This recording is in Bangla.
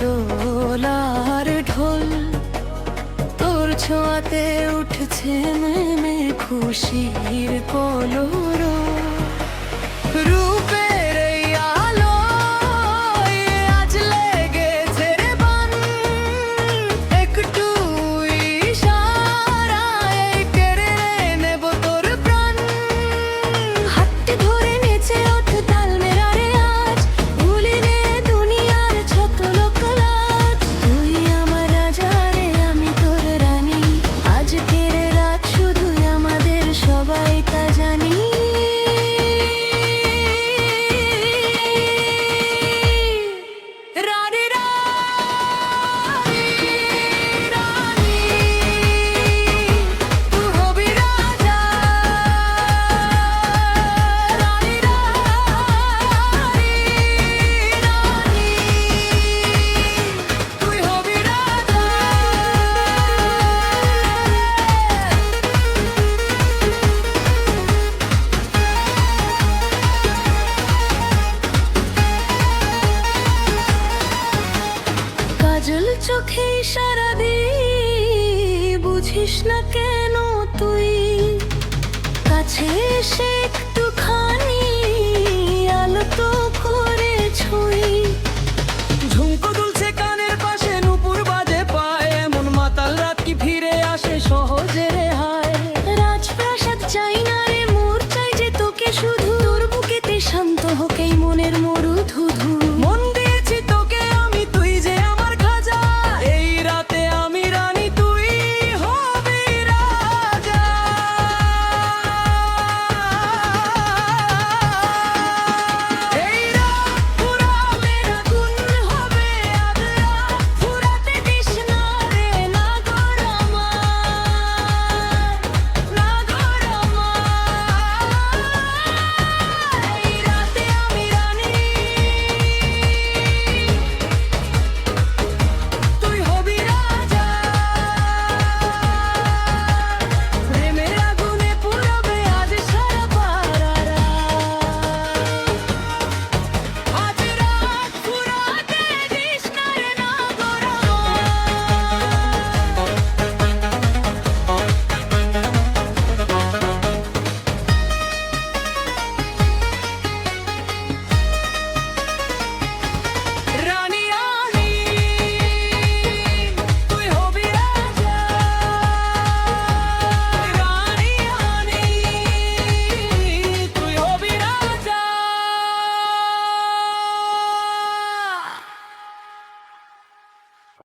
দোলার ঢোল, তোর ছোঁয়াতে উঠছে নেমে খুশির কলরব। রূপের এই আলোয় আজ লেগেছে রে বান, একটু ইশারায় কেড়ে নেব তোর প্রাণ। হাতটি ধরে নেচে ওঠ তাল মেরা রে আজ, ভুলে নে দুনিয়ার ছোট লোকলাজ। তুই আমার রাজা রে, আমি তোর রানী, আজকের রাত শুধুই আমাদের, সবাই তা জানি। কাজল চোখে ইশারা দিয়ে বুঝিস না কেন তুই, কাছে এসে